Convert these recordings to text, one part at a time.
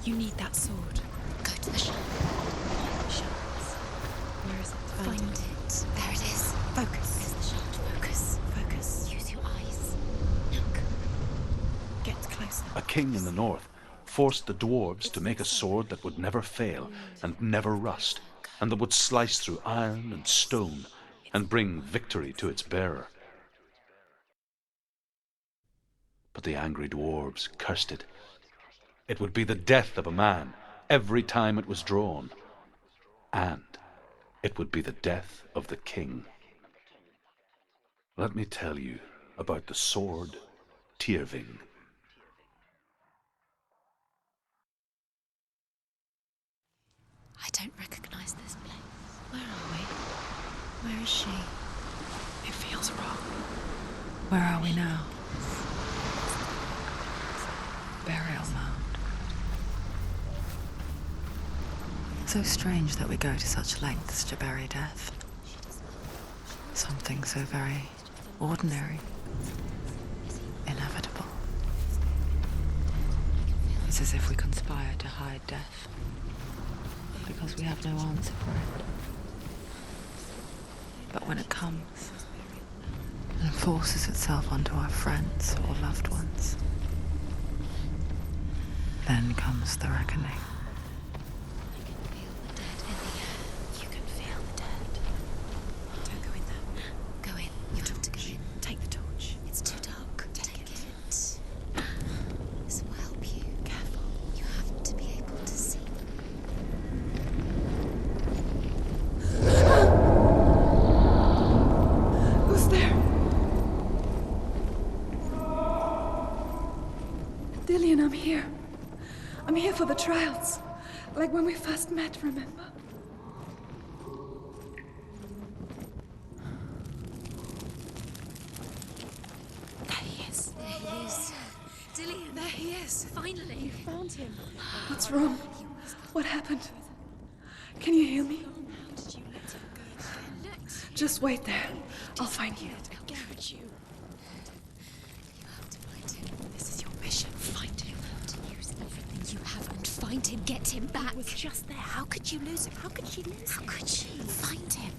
You need that sword. Go to the shop. The shards. Where is it? Find it. There it is. Focus. There's the shard. Focus. Focus. Use your eyes. Look. Get closer. A king in the north forced the dwarves to make a sword that would never fail and never rust, and that would slice through iron and stone and bring victory to its bearer. But the angry dwarves cursed it. It would be the death of a man every time it was drawn, and it would be the death of the king. Let me tell you about the sword Tyrving. I don't recognize this place. Where are we? Where is she? It feels wrong. Where are we now? Burial mound. So strange that we go to such lengths to bury death. Something so very ordinary, inevitable. It's as if we conspire to hide death, because we have no answer for it. But when it comes and forces itself onto our friends or loved ones, then comes the reckoning. You can feel the dead. Don't go in there. Go in. You have to go in. Take the torch. It's too dark. Take it. This will help you. Careful. You have to be able to see. Who's there? Dillian, I'm here. I'm here for the trials. Like when we first met, remember? There he is. There he is. Dillian. There he is. Finally. Found him. What's wrong? What happened? Can you hear me? How did you let him go again? Just wait there. I'll find you. I'll get you. You have to find him. This is your mission. Find him. You have to use everything you have and find him. Get him back. He was just there. How could you lose him? How could she lose How him? could she? Find him.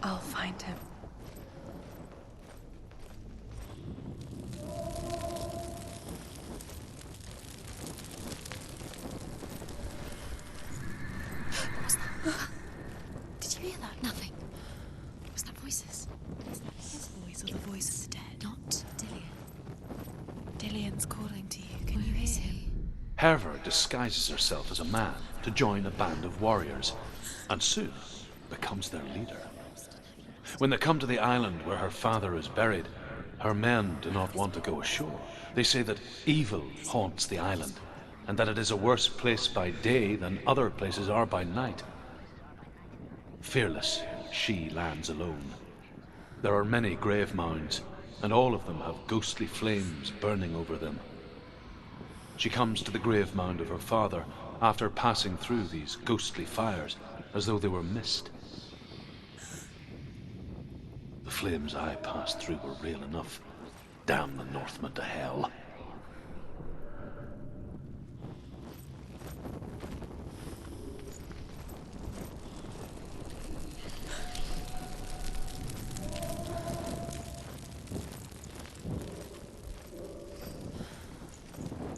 I'll find him. What was that? Did you hear that? Nothing. Was that voices? Is that his voice or the voice of the dead? Not Dillian. Dillian's calling to you. Can you Where hear is him? he? Herver disguises herself as a man to join a band of warriors, and soon becomes their leader. When they come to the island where her father is buried, her men do not want to go ashore. They say that evil haunts the island, and that it is a worse place by day than other places are by night. Fearless, she lands alone. There are many grave mounds, and all of them have ghostly flames burning over them. She comes to the grave mound of her father after passing through these ghostly fires as though they were mist. The flames I passed through were real enough. Damn the Northmen to hell.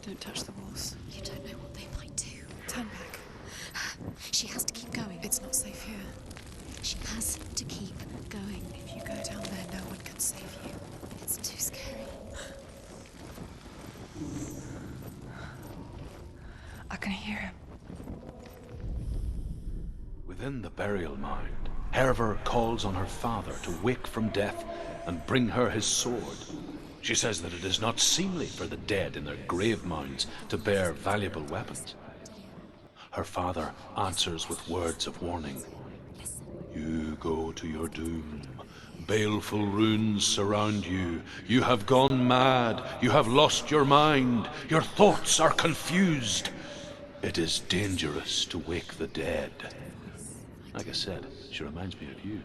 Don't touch the walls. You don't know what they might do. Turn back. She has to keep going. It's not safe here. She has to keep going. If you go down there, no one can save you. It's too scary. I can hear him. Within the burial mound, Hervor calls on her father to wake from death and bring her his sword. She says that it is not seemly for the dead in their grave mounds to bear valuable weapons. Her father answers with words of warning. You go to your doom. Baleful runes surround you. You have gone mad. You have lost your mind. Your thoughts are confused. It is dangerous to wake the dead. Like I said, she reminds me of you.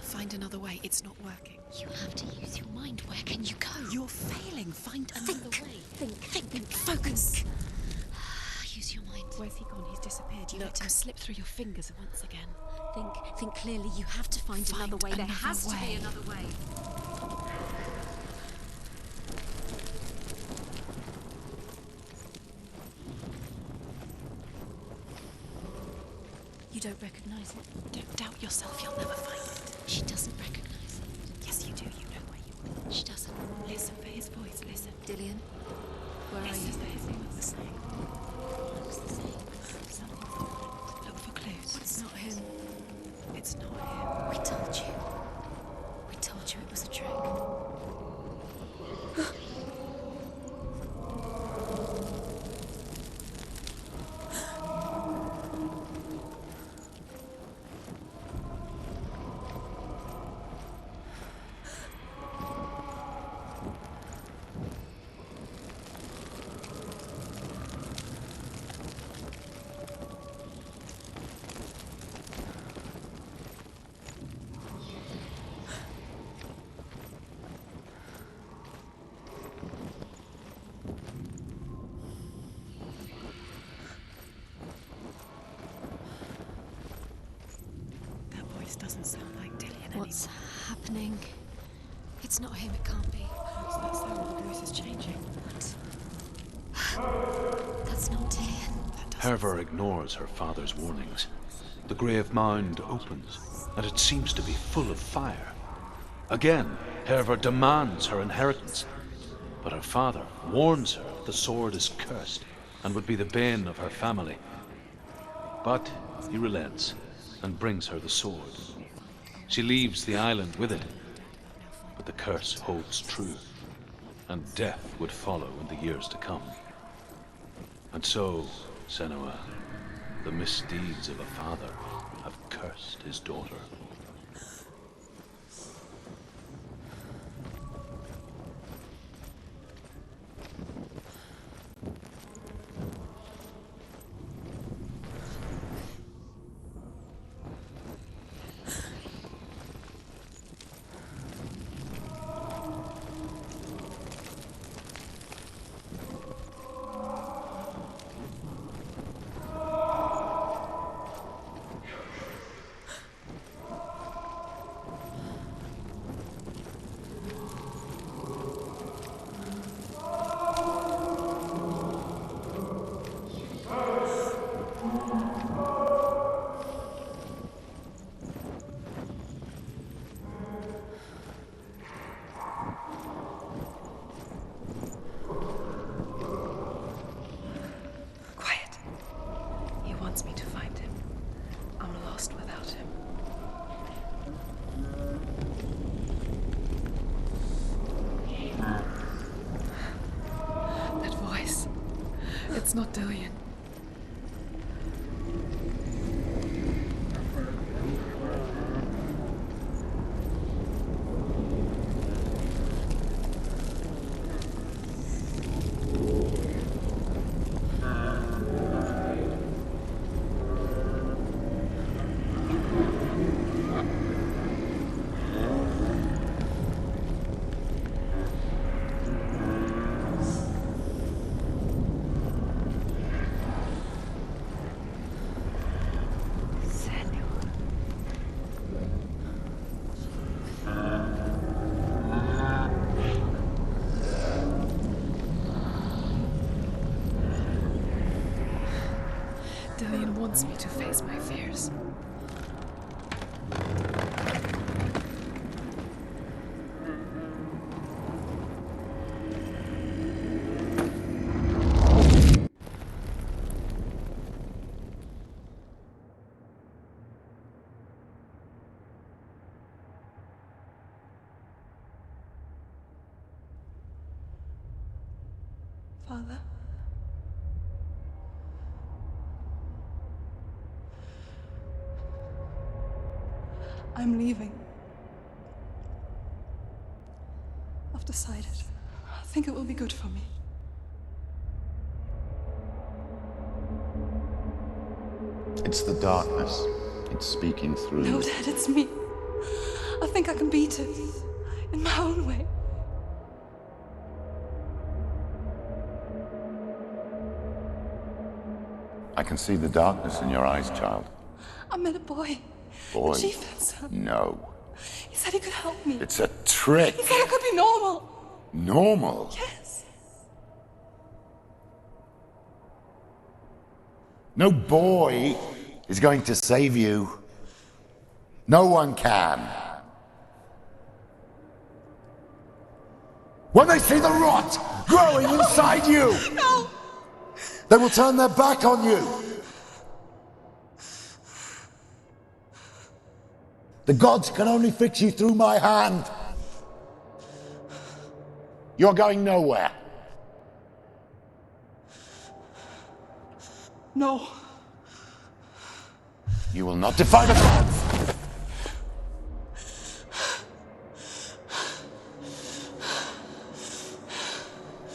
Find another way. It's not working. You have to use your mind. Where can you go? You're failing. Find another way. Think. Focus. Use your mind. Where's he gone? He's disappeared. You let him slip through your fingers once again. Think clearly. You have to find another way. There another has to way. be another way. You don't recognize it. Don't doubt yourself. You'll never find it. She doesn't recognize it. Yes, you do. You know where you are. She doesn't. Listen for his voice. Listen. Dillian, where are Listen you? for his voice. The same. Looks the same. Something's different. Look for clues. It's not him. It's not him. We told you. We told you it was a trick. That voice doesn't sound like Dillian What's anymore. happening? It's not him. It can't be. What's that sound? The voice is changing. That's not Dillian. That doesn't Hervor ignores her father's warnings. The grave mound opens, and it seems to be full of fire. Again, Hervor demands her inheritance, but her father warns her the sword is cursed and would be the bane of her family. But he relents and brings her the sword. She leaves the island with it, but the curse holds true, and death would follow in the years to come. And so, Senua, the misdeeds of a father have cursed his daughter. lost without him. That voice. It's not Dillian. Dillian wants me to face my fears. Father? I'm leaving. I've decided. I think it will be good for me. It's the darkness. It's speaking through No, you. Dad, it's me. I think I can beat it. In my own way. I can see the darkness in your eyes, child. I met a boy. Boy. The chieftain's son. No. He said he could help me. It's a trick. He said I could be normal. Normal. Yes. No boy is going to save you. No one can. When they see the rot growing inside you, No! they will turn their back on you. The gods can only fix you through my hand. You're going nowhere. No. You will not defy the gods.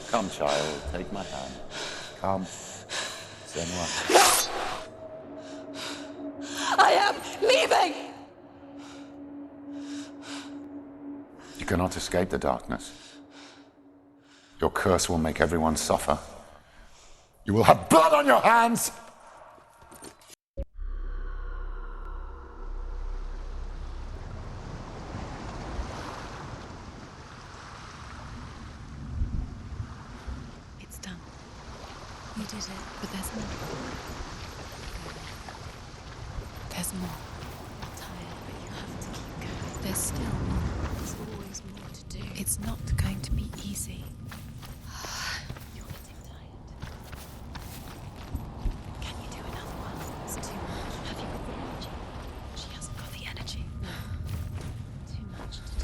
Come, child, take my hand. Come. Senua. I am leaving! You cannot escape the darkness. Your curse will make everyone suffer. You will have blood on your hands! It's done. You did it, but there's more. There's more. I'm tired, but you have to keep going. There's still more. There's always more to do. It's not going to be easy. You're getting tired. Can you do another one? It's too much. Have you got the energy? She hasn't got the energy. Too much to do.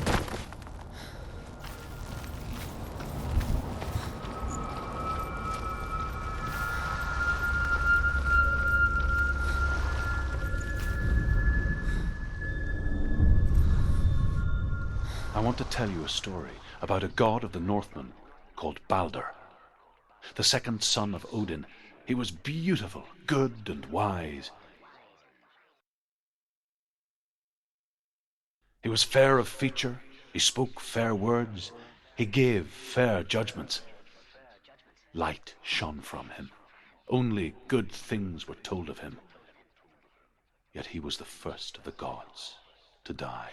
I want to tell you a story about a god of the Northmen called Balder. The second son of Odin. He was beautiful, good, and wise. He was fair of feature, he spoke fair words, he gave fair judgments. Light shone from him. Only good things were told of him. Yet he was the first of the gods to die.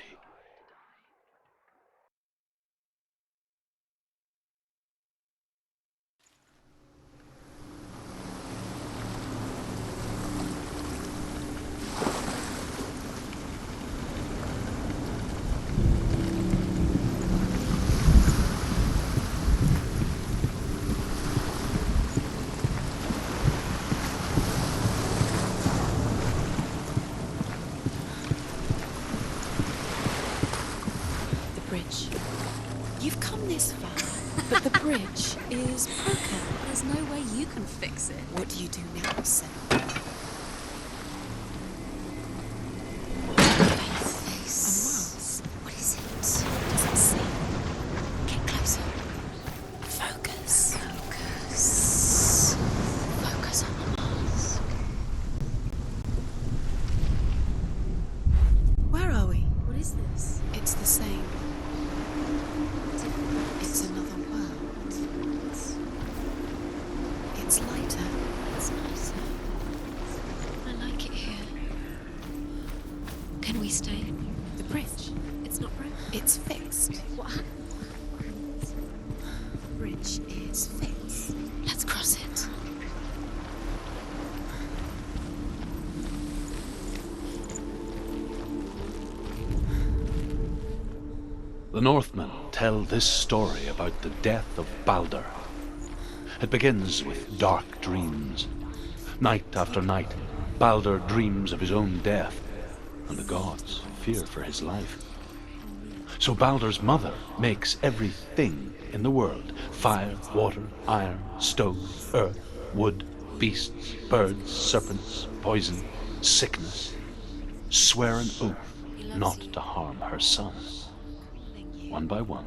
bridge. You've come this far, but the bridge is broken. There's no way you can fix it. What do you do now, Senua? Face. A mask. What is it? Does it see? Get closer. Focus. Focus. Focus on the mask. Where are we? What is this? It's the same. It's another world. It's lighter. It's nicer. I like it here. Can we stay? The bridge. It's not broken. It's fixed. What? The bridge is fixed. Let's cross it. The Northmen tell this story about the death of Baldur. It begins with dark dreams. Night after night, Baldur dreams of his own death, and the gods fear for his life. So Baldur's mother makes everything in the world: fire, water, iron, stone, earth, wood, beasts, birds, serpents, poison, sickness. Swear an oath not to harm her son. One by one,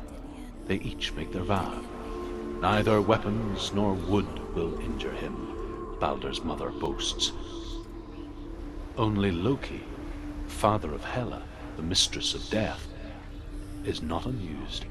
they each make their vow. Neither weapons nor wood will injure him, Baldur's mother boasts. Only Loki, father of Hela, the mistress of death, is not amused.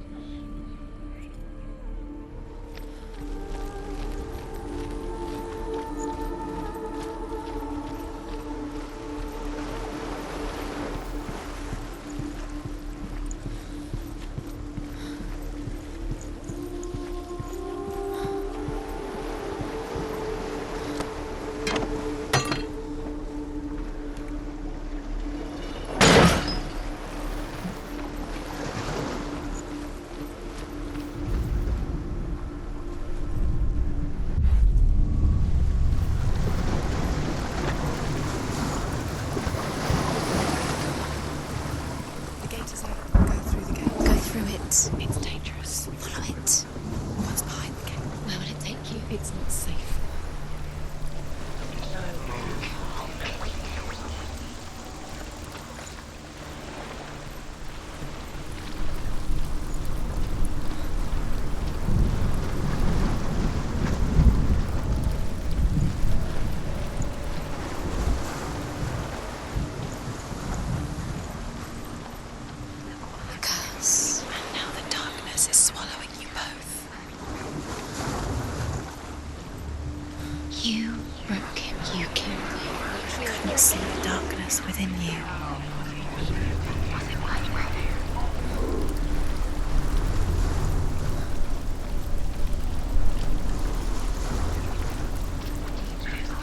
The gate is open. Go through the gate. Go through it. It's dangerous. Follow it. What's behind the gate? Where will it take you? It's not safe. A curse. And now the darkness is swallowing you both. You broke him. You killed him. Couldn't see the darkness within you.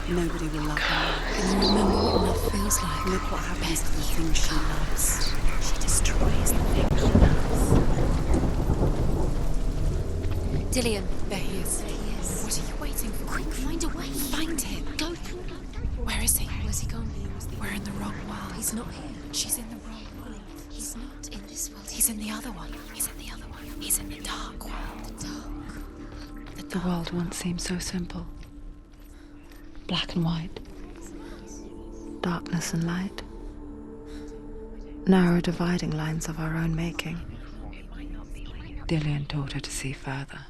Nobody will love her. And remember what love feels like. Look what happens to the things she loves. She destroys the things she loves. Dillian. There he is. There he is. What are you waiting for? Quick, find a way. Find him. Go through. Where is he? Where's he gone? We're in the wrong world. He's not here. She's in the wrong world. He's not in this world. He's in the other one. He's in the other one. He's in the dark world. dark. The world once seemed so simple. Black and white. Darkness and light. Narrow dividing lines of our own making. Dillian taught her to see further.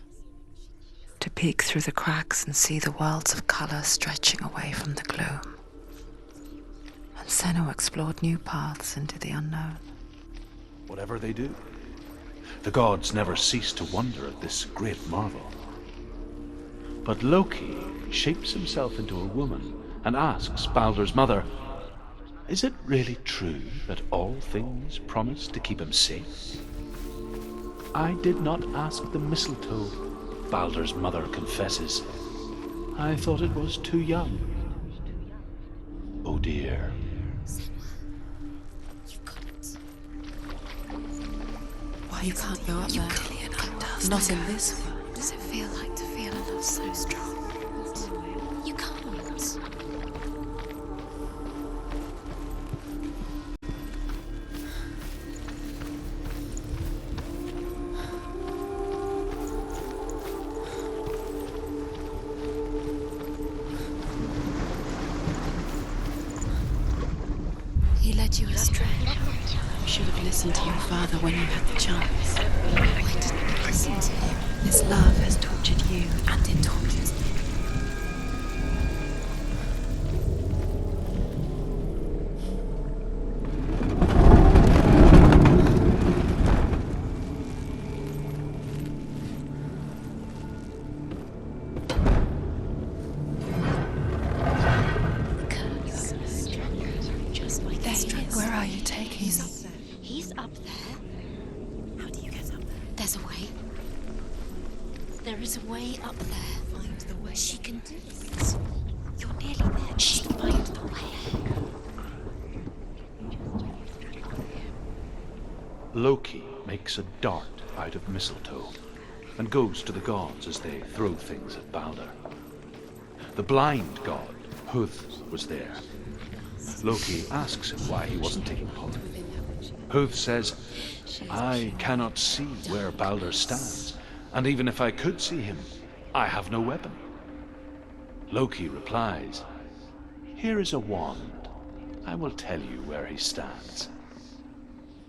To peek through the cracks and see the worlds of color stretching away from the gloom. And Senua explored new paths into the unknown. Whatever they do, the gods never cease to wonder at this great marvel. But Loki shapes himself into a woman and asks Baldur's mother, "Is it really true that all things promise to keep him safe?" "I did not ask the mistletoe," Baldur's mother confesses. "I thought it was too young." Oh dear. You've got it. Why you can't go up there? Not in this world. Does it feel like to feel a love so strong? You can't. strange. You should have listened to your father when you had the chance. Why didn't you listen to him? This love has tortured you. And it tortures me. Just like There he is. Where are you taking He's me? up there. He's up there. How do you get up there? There's a way. There is a way up there. Find the way. She can do this. You're nearly there. She finds the way. Loki makes a dart out of mistletoe and goes to the gods as they throw things at Balder. The blind god, Huth, was there. Loki asks him why he wasn't taking part. Huth says, I cannot see where Balder stands, and even if I could see him, I have no weapon. Loki replies, here is a wand. I will tell you where he stands.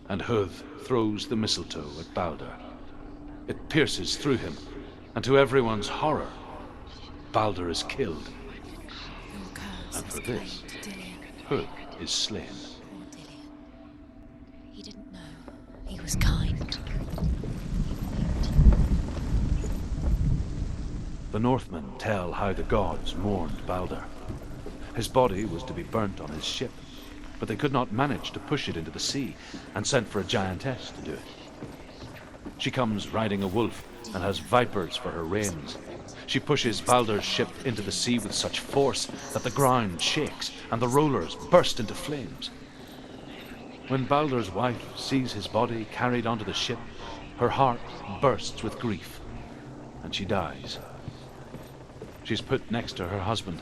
And Huth throws the mistletoe at Balder. It pierces through him, and to everyone's horror, Balder is killed. Your curse And has for claimed this, Dillion. Huth is slain. Poor Dillion. He didn't know. He was kind. The Northmen tell how the gods mourned Balder. His body was to be burnt on his ship, but they could not manage to push it into the sea and sent for a giantess to do it. She comes riding a wolf and has vipers for her reins. She pushes Balder's ship into the sea with such force that the ground shakes and the rollers burst into flames. When Balder's wife sees his body carried onto the ship, her heart bursts with grief, and she dies. She's put next to her husband,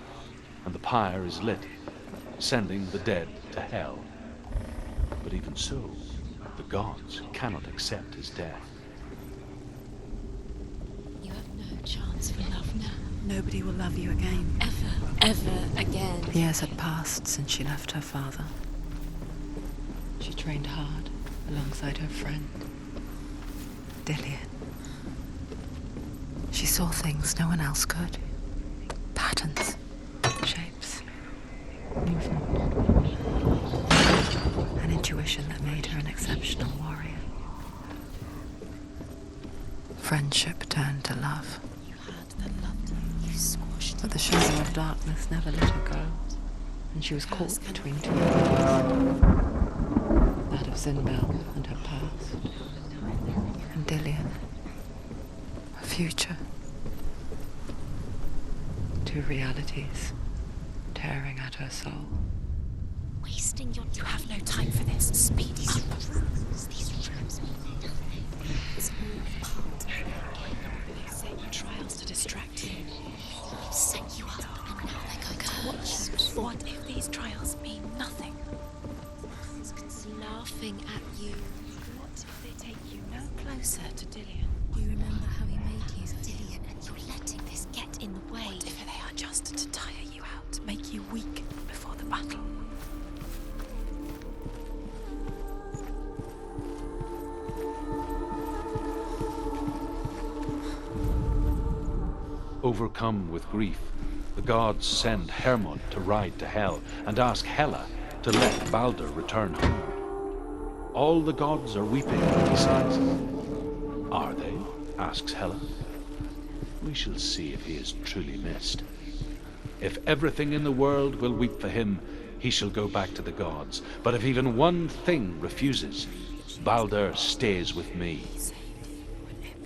and the pyre is lit, sending the dead to hell. But even so, the gods cannot accept his death. You have no chance for love now. Nobody will love you again. Ever again. Years had passed since she left her father. She trained hard alongside her friend, Dillion. She saw things no one else could. Patterns, shapes, movement. An intuition that made her an exceptional warrior. Friendship turned to love, You had and loved her. You squashed but the shadow of darkness never let her go, and she was caught between two worlds. That of Zindel and her past, and Dillion, her future. Two realities tearing at her soul. wasting your time. You have no time for this. Speed these rooms. It's all part of the game. They set you trials to distract you. They've set you up, and now they're going to watch you. What if these trials mean nothing? Laughing at you. What if they take you no closer to Dillion? You remember how he made you, Dillion, and you're letting this get in the way. What if they are just to tire you out, make you weak before the battle? Overcome with grief, the gods send Hermod to ride to Hell and ask Hela to let Balder return home. All the gods are weeping when he sighs. Are they? Asks Hela. We shall see if he is truly missed. If everything in the world will weep for him, he shall go back to the gods. But if even one thing refuses, Balder stays with me.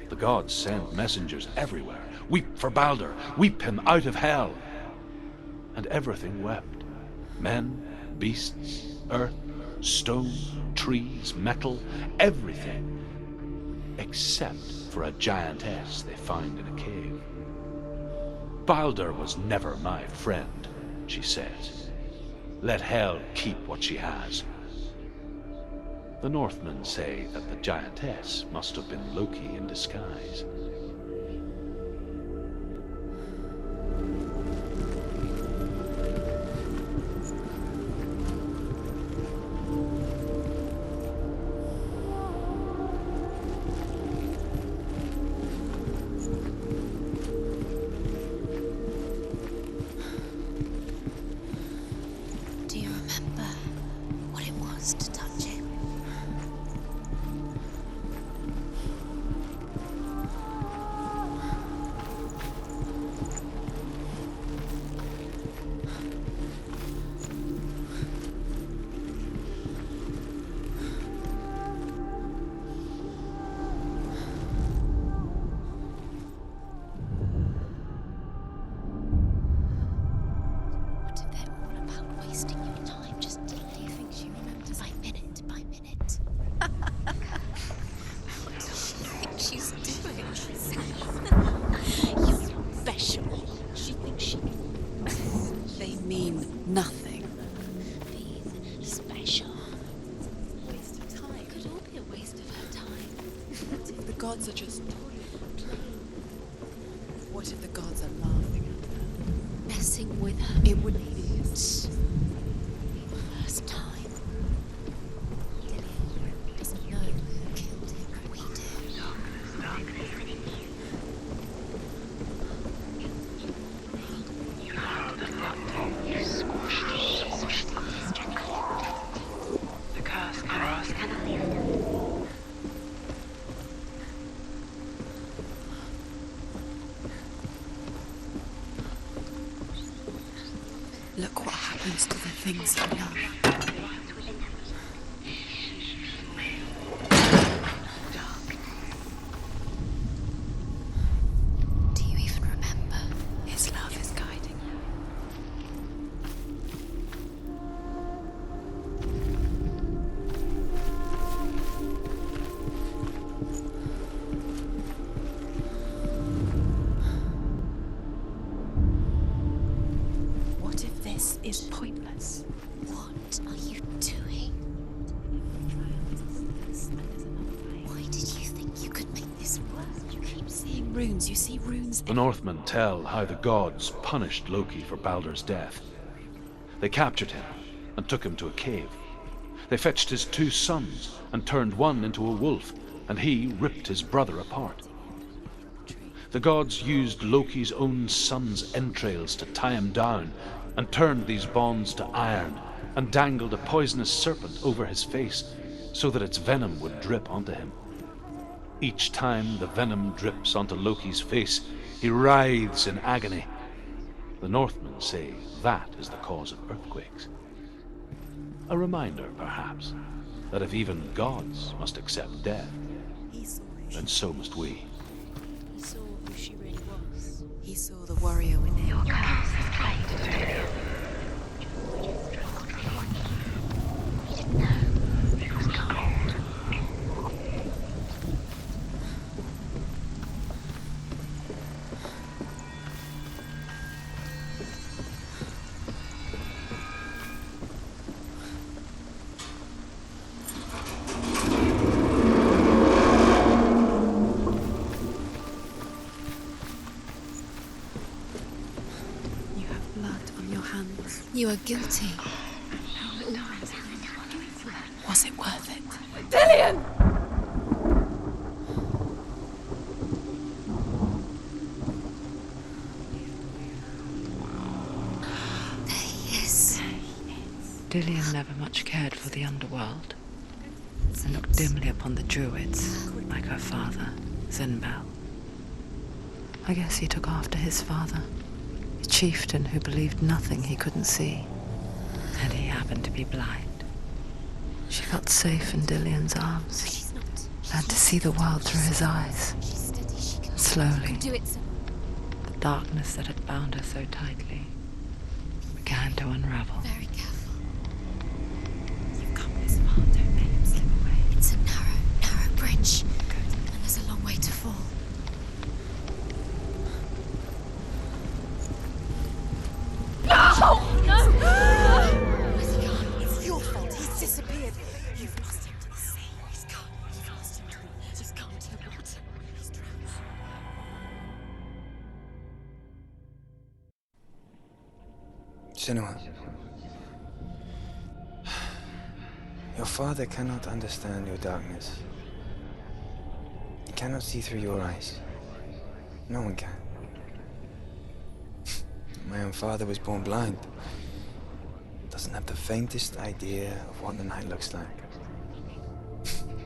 The gods send messengers everywhere. Weep for Balder, weep him out of Hell. And everything wept. Men, beasts, earth, stone, trees, metal, everything. Except for a giantess they find in a cave. Balder was never my friend, she says. Let Hel keep what she has. The Northmen say that the giantess must have been Loki in disguise. gods are just... What if the gods are laughing at her? Messing with her. It wouldn't be First time. Dillion doesn't know who killed him. We do. The curse crossed. Look what happens to the things you love. Do you even remember? His love is guiding her. What if this is pointless? What are you doing? Why did you think you could make this work? You keep seeing runes. You see runes The Northmen tell how the gods punished Loki for Baldur's death. They captured him and took him to a cave. They fetched his 2 sons and turned one into a wolf, and he ripped his brother apart. The gods used Loki's own son's entrails to tie him down and turned these bonds to iron and dangled a poisonous serpent over his face so that its venom would drip onto him. Each time the venom drips onto Loki's face, he writhes in agony. The Northmen say that is the cause of earthquakes. A reminder, perhaps, that if even gods must accept death, then so must we. He saw who she really was. He saw the warrior within. Your curse is played. You have blood on your hands. You are guilty. Was it worth it? There he is. Dillion never much cared for the underworld and looked dimly upon the druids, like her father, Zinbel. I guess he took after his father, a chieftain who believed nothing he couldn't see, and he happened to be blind. She felt safe in Dillion's arms, She's not. learned to see the world through his eyes. She's steady. She can Slowly, do it. the darkness that had bound her so tightly began to unravel. Very careful. You've come this far, don't let him slip away. It's a narrow bridge. And there's a long way to fall. Where's he gone? It's your fault. He's disappeared. You've lost him to the sea. He's gone. You've lost him to the... He's gone to the water. He's drowned. Senua, your father cannot understand your darkness. He cannot see through your eyes. No one can. My own father was born blind. Doesn't have the faintest idea of what the night looks like.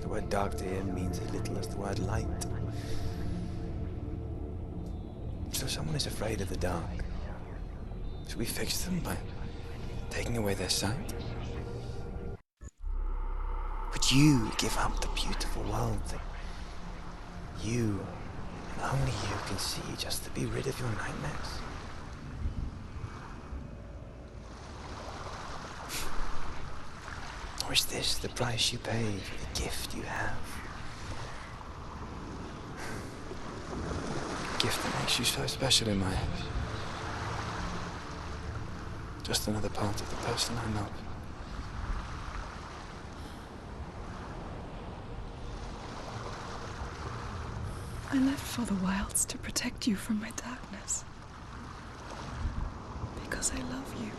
The word dark to him means as little as the word light. So someone is afraid of the dark. Should we fix them by taking away their sight? Would you give up the beautiful world that you, and only you, can see just to be rid of your nightmares? Or is this the price you pay for the gift you have? A gift that makes you so special in my eyes. Just another part of the person I love. I left for the wilds to protect you from my darkness. Because I love you.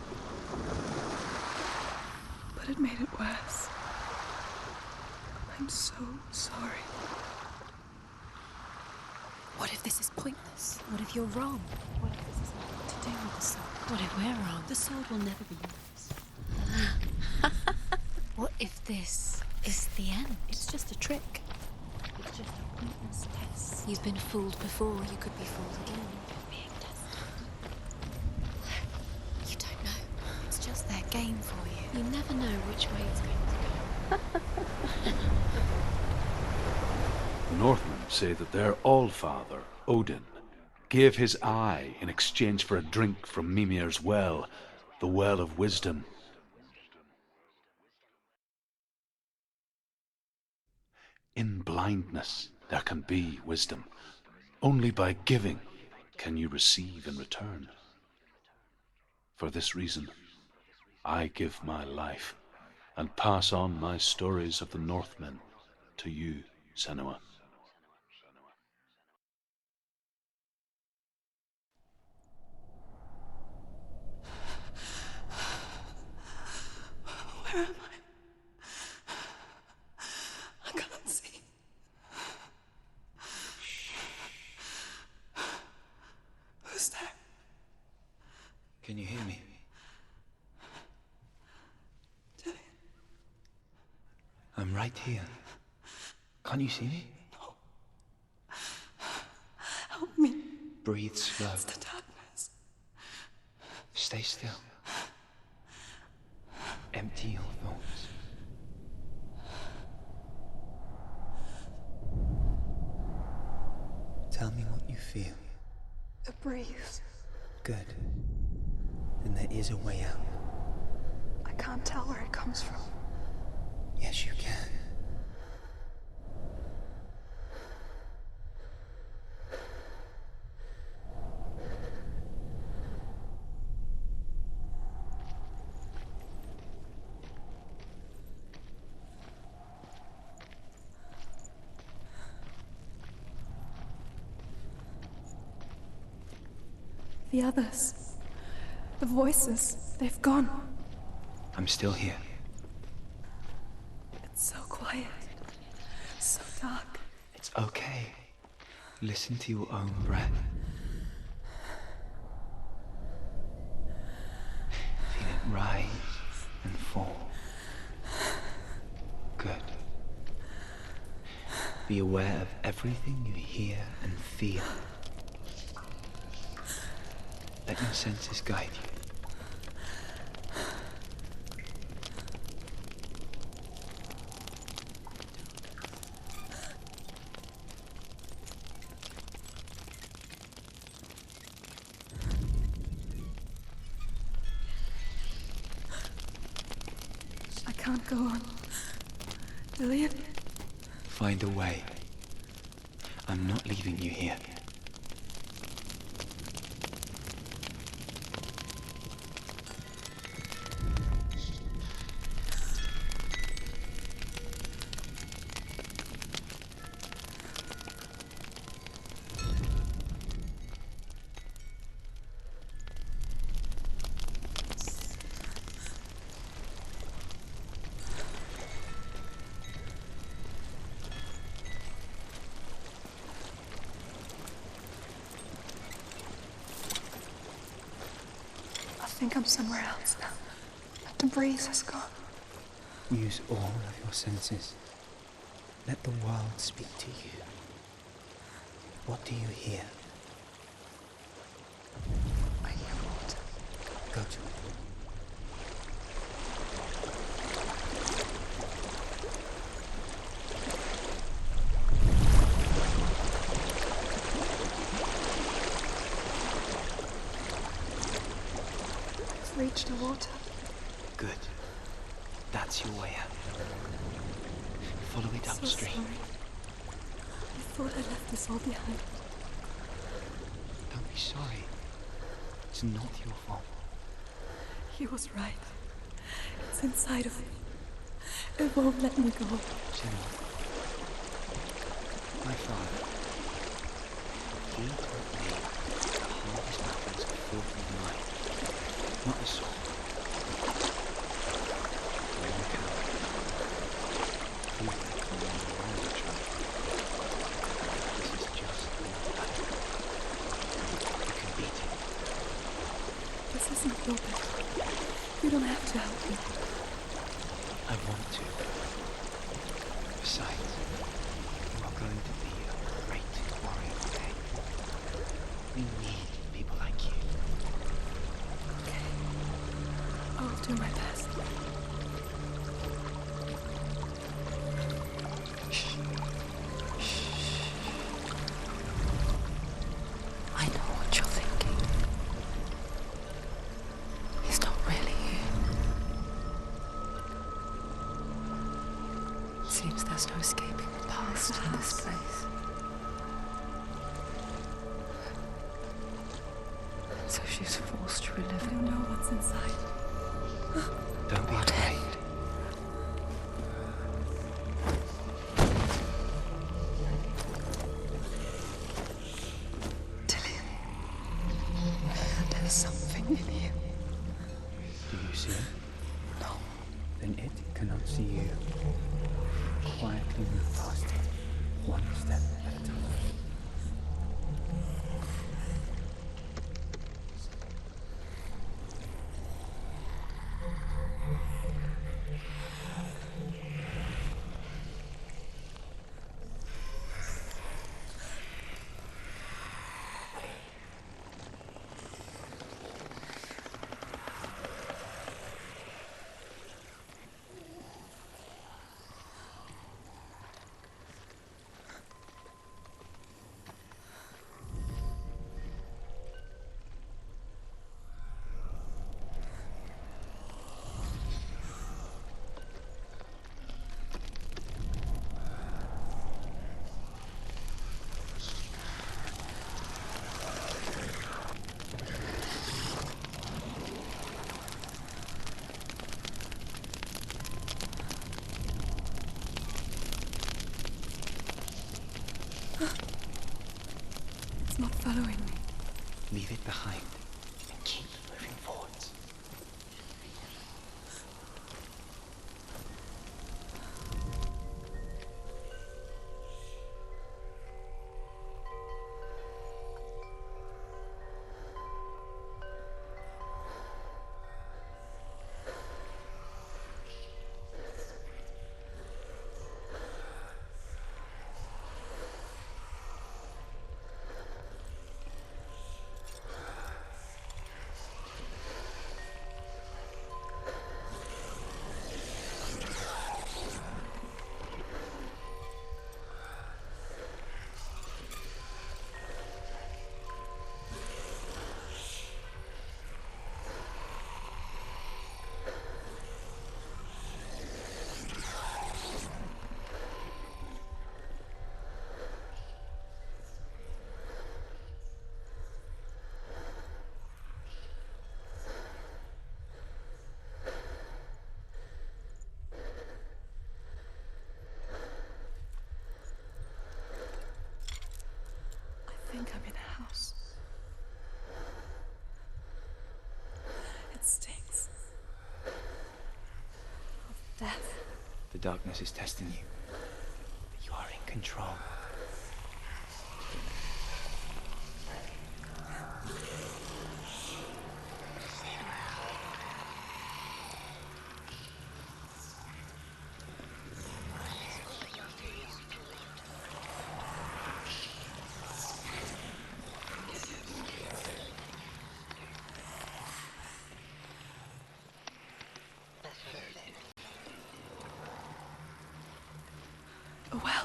But it made it worse. I'm so sorry. What if this is pointless? What if you're wrong? What if this has nothing to do with the sword? What if we're wrong? The sword will never be yours. What if this is the end? It's just a trick. It's just a pointless test. You've been fooled before. You could be fooled again. You're being tested. You don't know. It's just their game for you. You never know which way it's going to go. The Northmen say that their Allfather, Odin, gave his eye in exchange for a drink from Mimir's well, the Well of Wisdom. In blindness there can be wisdom. Only by giving can you receive in return. For this reason, I give my life and pass on my stories of the Northmen to you, Senua. Where am I? I can't see. Who's there? Can you hear me? Dillian. I'm right here. Can't you see me? No. Help me. Breathe slow. It's the darkness. Stay still. Empty your thoughts. Tell me what you feel. A breeze. Good. Then there is a way out. I can't tell where it comes from. Yes, you can. The others. The voices. They've gone. I'm still here. It's so quiet. So dark. It's okay. Listen to your own breath. Feel it rise and fall. Good. Be aware of everything you hear and feel. Let your senses guide you. I can't go on. Dillian? Find a way. I'm not leaving you here. I think I'm somewhere else now. The breeze has gone. Use all of your senses. Let the world speak to you. What do you hear? I hear water. Go to it. I've reached the water. Good. That's your way out. Follow it So upstream. sorry. I thought I left this all behind. Don't be sorry. It's not your fault. He was right. It's inside of me. It won't let me go. Senua. My father. He taught me the hardest battles are fought in the mind, not the sword. When you can, he led me on a longer track. This is just another battle. You can beat it. This isn't your battle. You don't have to help me. I want to. Besides, you are going to be a great warrior today. We need people like you. I'll do my best. I know what you're thinking. He's not really here. Seems there's no escaping the past in this place. So she's forced to relive You it. know what's inside. Don't be afraid. There's something in here. Do you see it? No. Then it cannot see you. Quietly move past it, one step at a time. It's not following me. Leave it behind and keep moving forwards. I think I'm in a house. It stinks. Of death. The darkness is testing you, but you are in control. A well.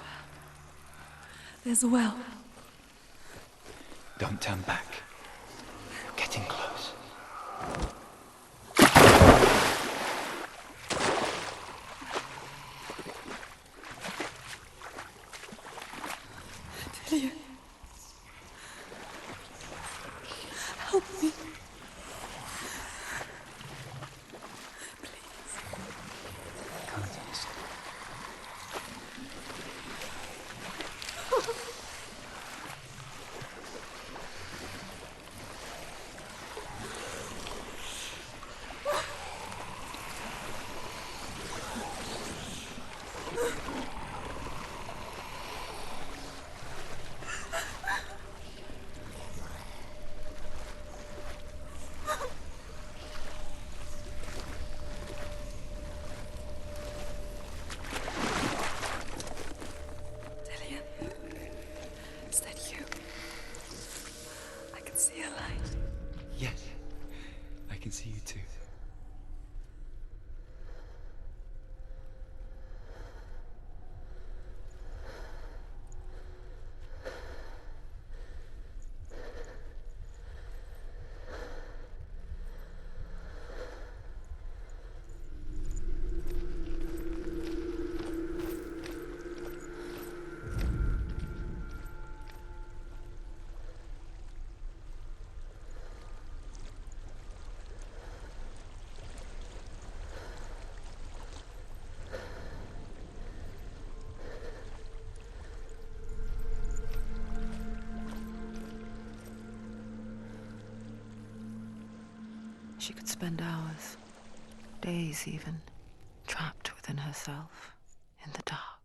There's a well. Don't turn back. You're getting close. Delia. Help me. Can't understand. she could spend hours, days even, trapped within herself, in the dark.